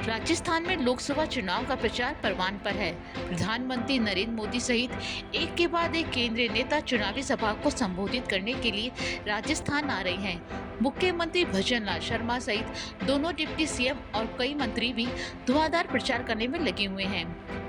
राजस्थान में लोकसभा चुनाव का प्रचार परवान पर है। प्रधानमंत्री नरेंद्र मोदी सहित एक के बाद एक केंद्रीय नेता चुनावी सभा को संबोधित करने के लिए राजस्थान आ रहे हैं। मुख्यमंत्री भजन लाल शर्मा सहित दोनों डिप्टी सीएम और कई मंत्री भी धुआंधार प्रचार करने में लगे हुए हैं।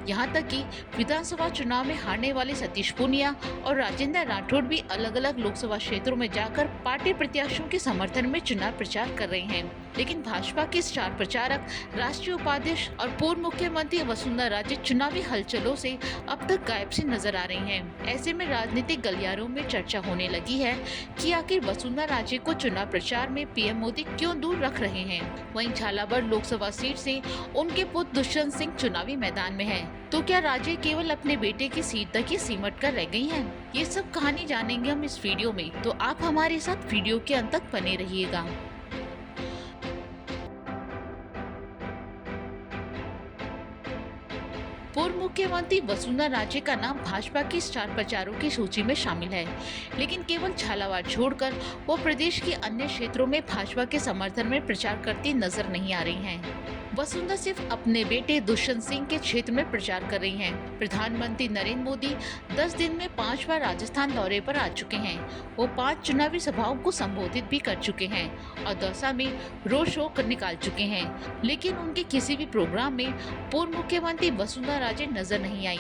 यहाँ तक कि विधानसभा चुनाव में हारने वाले सतीश पूनिया और राजेंद्र राठौड़ भी अलग अलग लोकसभा क्षेत्रों में जाकर पार्टी प्रत्याशियों के समर्थन में चुनाव प्रचार कर रहे हैं। लेकिन भाजपा के स्टार प्रचारक, राष्ट्रीय उपाध्यक्ष और पूर्व मुख्यमंत्री वसुंधरा राजे चुनावी हलचलों से अब तक गायब सी नजर आ रही हैं। ऐसे में राजनीतिक गलियारों में चर्चा होने लगी है कि आखिर वसुंधरा राजे को चुनाव प्रचार में पीएम मोदी क्यों दूर रख रहे हैं। वहीं झालावाड़ लोकसभा सीट से उनके पुत्र दुष्यंत सिंह चुनावी मैदान में है, तो क्या राजे केवल अपने बेटे की सीट तक ही सिमट कर रह गई हैं? ये सब कहानी जानेंगे हम इस वीडियो में, तो आप हमारे साथ वीडियो के अंत तक बने रहिएगा। पूर्व मुख्यमंत्री वसुंधरा राजे का नाम भाजपा की स्टार प्रचारकों की सूची में शामिल है, लेकिन केवल झालावाड़ छोड़कर वो प्रदेश के अन्य क्षेत्रों में भाजपा के समर्थन में प्रचार करती नजर नहीं आ रही हैं। वसुंधरा सिर्फ अपने बेटे दुष्यंत सिंह के क्षेत्र में प्रचार कर रही हैं। प्रधानमंत्री नरेंद्र मोदी 10 दिन में 5 बार राजस्थान दौरे पर आ चुके हैं। वो 5 चुनावी सभाओं को संबोधित भी कर चुके हैं और दौसा में रोड शो निकाल चुके हैं, लेकिन उनके किसी भी प्रोग्राम में पूर्व मुख्यमंत्री वसुंधरा राजे नजर नहीं आई।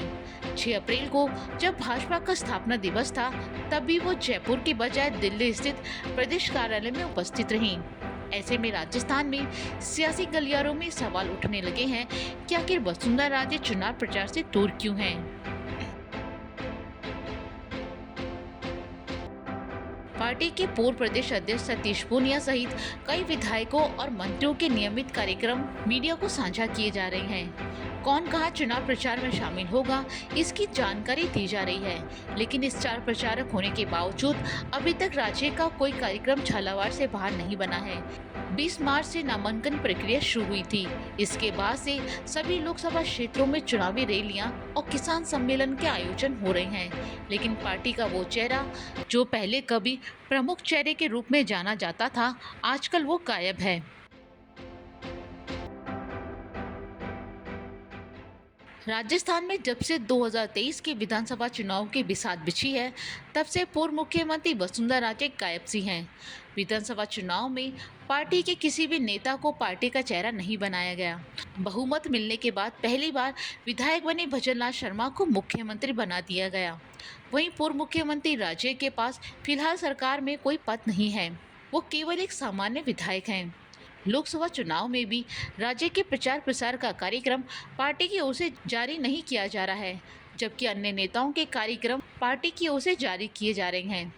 6 अप्रैल को जब भाजपा का स्थापना दिवस था, तब भी वो जयपुर की बजाय दिल्ली स्थित प्रदेश कार्यालय में उपस्थित रहीं। ऐसे में राजस्थान में सियासी गलियारों में सवाल उठने लगे हैं कि आखिर वसुंधरा राजे चुनाव प्रचार से दूर क्यों हैं। पार्टी के पूर्व प्रदेश अध्यक्ष सतीश पूनिया सहित कई विधायकों और मंत्रियों के नियमित कार्यक्रम मीडिया को साझा किए जा रहे हैं। कौन कहाँ चुनाव प्रचार में शामिल होगा, इसकी जानकारी दी जा रही है, लेकिन स्टार प्रचारक होने के बावजूद अभी तक राज्य का कोई कार्यक्रम झालावाड़ से बाहर नहीं बना है। 20 मार्च से नामांकन प्रक्रिया शुरू हुई थी। इसके बाद से सभी लोकसभा क्षेत्रों में चुनावी रैलियां और किसान सम्मेलन के आयोजन हो रहे हैं, लेकिन पार्टी का वो चेहरा जो पहले कभी प्रमुख चेहरे के रूप में जाना जाता था, आजकल वो गायब है। राजस्थान में जब से 2023 के विधानसभा चुनाव की बिसात बिछी है, तब से पूर्व मुख्यमंत्री वसुंधरा राजे गायब सी हैं। विधानसभा चुनाव में पार्टी के किसी भी नेता को पार्टी का चेहरा नहीं बनाया गया। बहुमत मिलने के बाद पहली बार विधायक बने भजन लाल शर्मा को मुख्यमंत्री बना दिया गया। वहीं पूर्व मुख्यमंत्री राजे के पास फिलहाल सरकार में कोई पद नहीं है, वो केवल एक सामान्य विधायक हैं। लोकसभा चुनाव में भी राज्य के प्रचार प्रसार का कार्यक्रम पार्टी की ओर से जारी नहीं किया जा रहा है, जबकि अन्य नेताओं के कार्यक्रम पार्टी की ओर से जारी किए जा रहे हैं।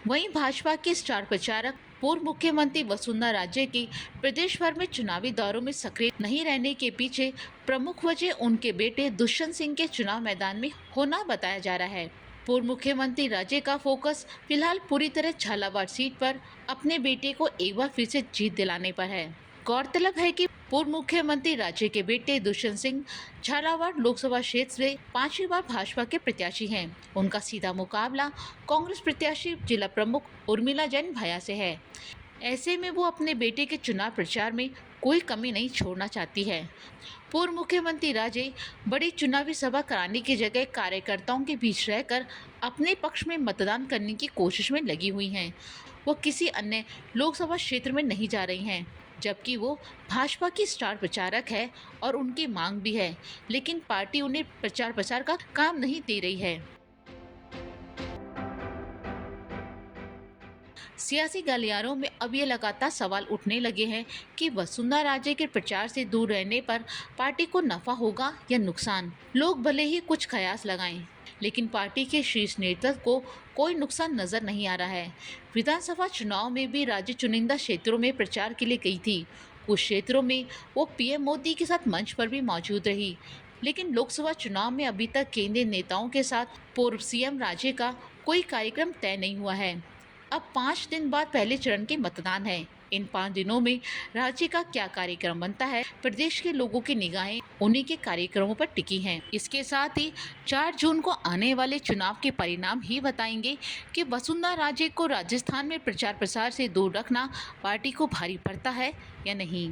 वहीं भाजपा के स्टार प्रचारक पूर्व मुख्यमंत्री वसुंधरा राजे की प्रदेश भर में चुनावी दौरों में सक्रिय नहीं रहने के पीछे प्रमुख वजह उनके बेटे दुष्यंत सिंह के चुनाव मैदान में होना बताया जा रहा है। पूर्व मुख्यमंत्री राजे का फोकस फिलहाल पूरी तरह झालावाड़ सीट पर अपने बेटे को एक बार फिर से जीत दिलाने पर है। गौरतलब है कि पूर्व मुख्यमंत्री राजे के बेटे दुष्यंत सिंह झालावाड़ लोकसभा क्षेत्र से 5वीं बार भाजपा के प्रत्याशी हैं। उनका सीधा मुकाबला कांग्रेस प्रत्याशी जिला प्रमुख उर्मिला जैन भैया से है। ऐसे में वो अपने बेटे के चुनाव प्रचार में कोई कमी नहीं छोड़ना चाहती है। पूर्व मुख्यमंत्री राजे बड़ी चुनावी सभा कराने की जगह कार्यकर्ताओं के बीच रहकर अपने पक्ष में मतदान करने की कोशिश में लगी हुई हैं। वो किसी अन्य लोकसभा क्षेत्र में नहीं जा रही हैं, जबकि वो भाजपा की स्टार प्रचारक है और उनकी मांग भी है, लेकिन पार्टी उन्हें प्रचार प्रसार का काम नहीं दे रही है। सियासी गलियारों में अब ये लगातार सवाल उठने लगे हैं कि वसुंधरा राजे के प्रचार से दूर रहने पर पार्टी को नफा होगा या नुकसान। लोग भले ही कुछ कयास लगाएं, लेकिन पार्टी के शीर्ष नेतृत्व को कोई नुकसान नजर नहीं आ रहा है। विधानसभा चुनाव में भी राज्य चुनिंदा क्षेत्रों में प्रचार के लिए गई थी। कुछ क्षेत्रों में वो पीएम मोदी के साथ मंच पर भी मौजूद रही, लेकिन लोकसभा चुनाव में अभी तक केंद्रीय नेताओं के साथ पूर्व सीएम राजे का कोई कार्यक्रम तय नहीं हुआ है। अब 5 दिन बाद पहले चरण के मतदान है। इन 5 दिनों में राज्य का क्या कार्यक्रम बनता है, प्रदेश के लोगों की निगाहें उन्हीं के कार्यक्रमों पर टिकी हैं। इसके साथ ही 4 जून को आने वाले चुनाव के परिणाम ही बताएंगे कि वसुंधरा राजे को राजस्थान में प्रचार प्रसार से दूर रखना पार्टी को भारी पड़ता है या नहीं।